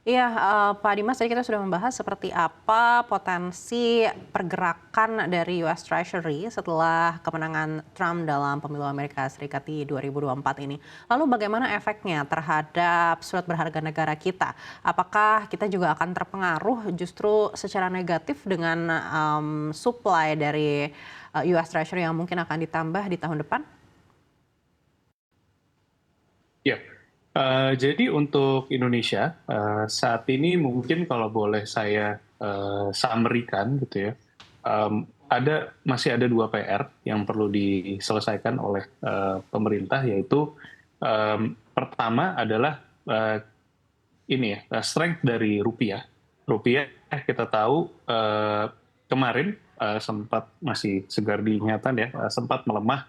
Iya, Pak Dimas, tadi kita sudah membahas seperti apa potensi pergerakan dari US Treasury setelah kemenangan Trump dalam pemilu Amerika Serikat di 2024 ini. Lalu bagaimana efeknya terhadap surat berharga negara kita? Apakah kita juga akan terpengaruh justru secara negatif dengan supply dari US Treasury yang mungkin akan ditambah di tahun depan? Ya, jadi untuk Indonesia, saat ini mungkin kalau boleh saya summary-kan gitu ya, masih ada dua PR yang perlu diselesaikan oleh pemerintah, yaitu pertama adalah ini ya, strength dari rupiah. Rupiah kita tahu kemarin sempat masih segar diingatan ya, sempat melemah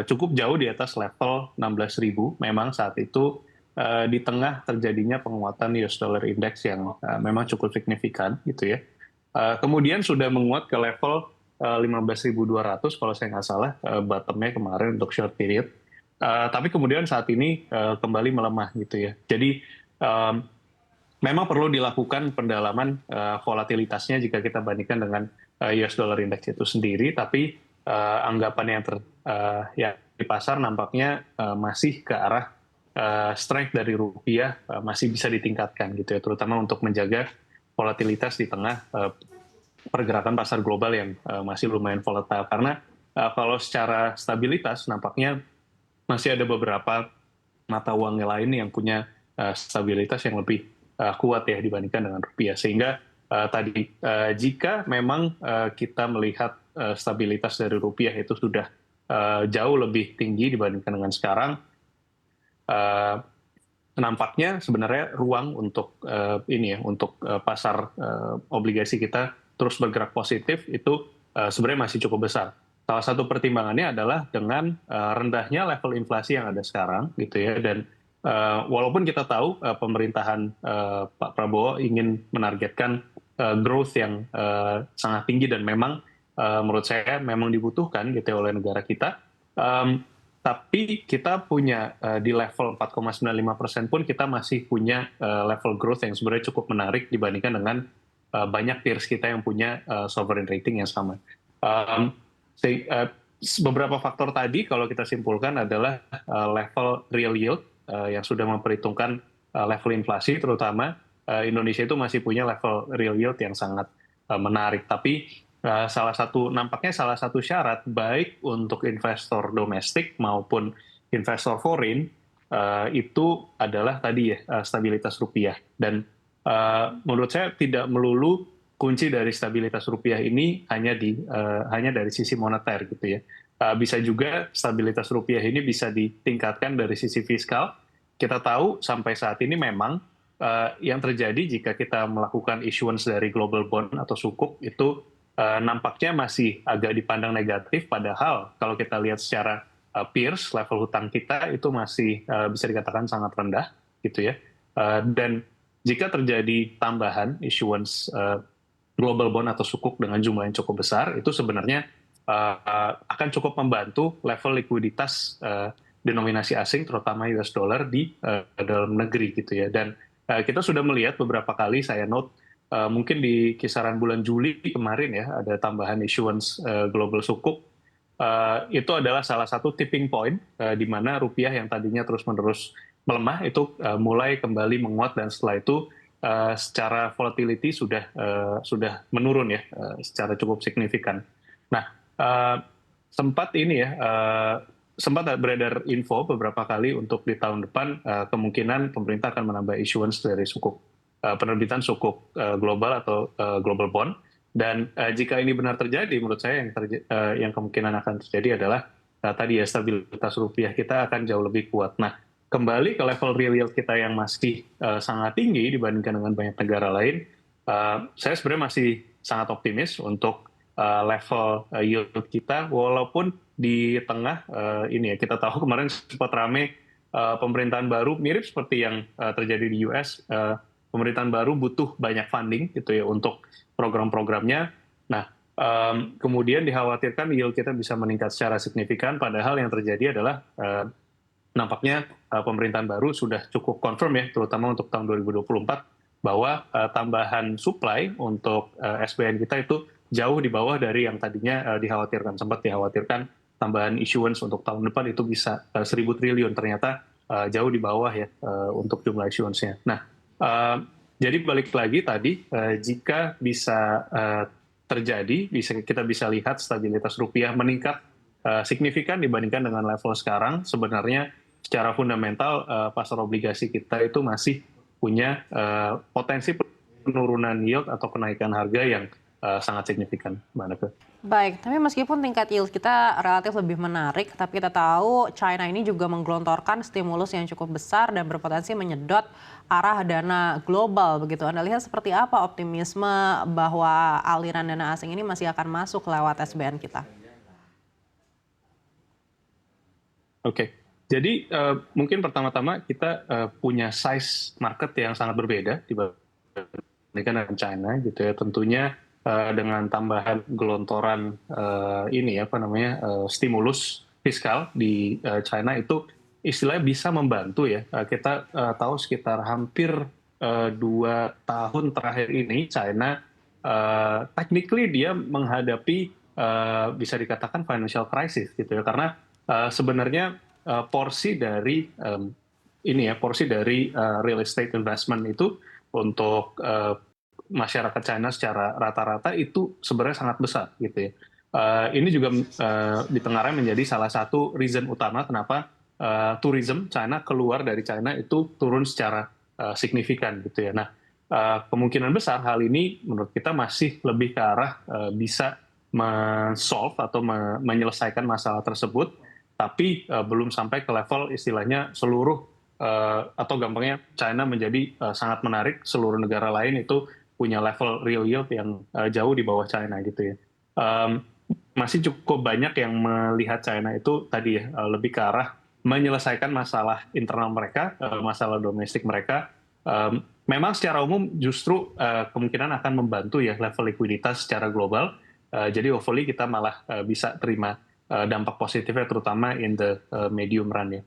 cukup jauh di atas level 16.000. Memang saat itu di tengah terjadinya penguatan US dollar index yang memang cukup signifikan gitu ya. Kemudian sudah menguat ke level 15.200 kalau saya nggak salah bottomnya kemarin untuk short period. Tapi kemudian saat ini kembali melemah gitu ya. Jadi memang perlu dilakukan pendalaman volatilitasnya jika kita bandingkan dengan US dollar index itu sendiri, tapi anggapan yang di pasar nampaknya masih ke arah strength dari rupiah masih bisa ditingkatkan gitu ya, terutama untuk menjaga volatilitas di tengah pergerakan pasar global yang masih lumayan volatile. Karena kalau secara stabilitas nampaknya masih ada beberapa mata uang lain yang punya stabilitas yang lebih kuat ya dibandingkan dengan rupiah. Sehingga jika memang kita melihat stabilitas dari rupiah itu sudah jauh lebih tinggi dibandingkan dengan sekarang, nampaknya sebenarnya ruang untuk untuk pasar obligasi kita terus bergerak positif itu sebenarnya masih cukup besar. Salah satu pertimbangannya adalah dengan rendahnya level inflasi yang ada sekarang gitu ya, dan walaupun kita tahu pemerintahan Pak Prabowo ingin menargetkan growth yang sangat tinggi dan memang menurut saya memang dibutuhkan gitu ya oleh negara kita, tapi kita punya di level 4,95% pun kita masih punya level growth yang sebenarnya cukup menarik dibandingkan dengan banyak peers kita yang punya sovereign rating yang sama. Um, Beberapa faktor tadi kalau kita simpulkan adalah level real yield yang sudah memperhitungkan level inflasi, terutama Indonesia itu masih punya level real yield yang sangat menarik. Tapi nampaknya salah satu syarat baik untuk investor domestik maupun investor foreign itu adalah tadi ya stabilitas rupiah. Dan menurut saya tidak melulu kunci dari stabilitas rupiah ini hanya dari sisi moneter gitu ya. Bisa juga stabilitas rupiah ini bisa ditingkatkan dari sisi fiskal. Kita tahu sampai saat ini memang yang terjadi jika kita melakukan issuance dari global bond atau sukuk itu nampaknya masih agak dipandang negatif, padahal kalau kita lihat secara peers, level hutang kita itu masih bisa dikatakan sangat rendah gitu ya. Dan jika terjadi tambahan issuance global bond atau sukuk dengan jumlah yang cukup besar, itu sebenarnya akan cukup membantu level likuiditas denominasi asing, terutama US dollar di dalam negeri gitu ya. Dan kita sudah melihat beberapa kali, saya note mungkin di kisaran bulan Juli kemarin ya, ada tambahan issuance global sukuk. Itu adalah salah satu tipping point di mana rupiah yang tadinya terus-menerus melemah itu mulai kembali menguat, dan setelah itu secara volatility sudah menurun ya secara cukup signifikan. Nah, sempat ini ya sempat beredar info beberapa kali untuk di tahun depan kemungkinan pemerintah akan menambah issuance dari sukuk penerbitan sukuk global atau global bond. Dan jika ini benar terjadi, menurut saya yang kemungkinan akan terjadi adalah tadi ya stabilitas rupiah kita akan jauh lebih kuat. Nah, kembali ke level real yield kita yang masih sangat tinggi dibandingkan dengan banyak negara lain, saya sebenarnya masih sangat optimis untuk level yield kita, walaupun di tengah ini ya kita tahu kemarin sempat rame pemerintahan baru mirip seperti yang terjadi di US, pemerintahan baru butuh banyak funding gitu ya untuk program-programnya. Nah, kemudian dikhawatirkan yield kita bisa meningkat secara signifikan, padahal yang terjadi adalah nampaknya pemerintahan baru sudah cukup confirm ya, terutama untuk tahun 2024 bahwa tambahan supply untuk SBN kita itu jauh di bawah dari yang tadinya sempat dikhawatirkan tambahan issuance untuk tahun depan itu bisa 1.000 triliun, ternyata jauh di bawah ya untuk jumlah issuance-nya. Nah, jadi balik lagi tadi, jika bisa terjadi, kita bisa lihat stabilitas rupiah meningkat signifikan dibandingkan dengan level sekarang, sebenarnya secara fundamental pasar obligasi kita itu masih punya potensi penurunan yield atau kenaikan harga yang sangat signifikan, Mbak Neke. Baik, tapi meskipun tingkat yield kita relatif lebih menarik, tapi kita tahu China ini juga menggelontorkan stimulus yang cukup besar dan berpotensi menyedot arah dana global begitu. Anda lihat seperti apa optimisme bahwa aliran dana asing ini masih akan masuk lewat SBN kita? Oke, jadi mungkin pertama-tama kita punya size market yang sangat berbeda dibandingkan dengan China gitu ya. Tentunya dengan tambahan gelontoran stimulus fiskal di China itu istilahnya bisa membantu ya. Kita tahu sekitar hampir 2 tahun terakhir ini China technically dia menghadapi bisa dikatakan financial crisis gitu ya, karena sebenarnya porsi dari real estate investment itu untuk masyarakat China secara rata-rata itu sebenarnya sangat besar gitu ya. Ini juga ditengarai menjadi salah satu reason utama kenapa tourism China keluar dari China itu turun secara signifikan gitu ya. Nah, kemungkinan besar hal ini menurut kita masih lebih ke arah bisa men-solve atau menyelesaikan masalah tersebut, tapi belum sampai ke level istilahnya seluruh atau gampangnya China menjadi sangat menarik, seluruh negara lain itu punya level real yield yang jauh di bawah China gitu ya. Masih cukup banyak yang melihat China itu tadi ya lebih ke arah menyelesaikan masalah internal mereka, masalah domestik mereka. Memang secara umum justru kemungkinan akan membantu ya level likuiditas secara global. Jadi hopefully kita malah bisa terima dampak positifnya terutama in the medium run ya.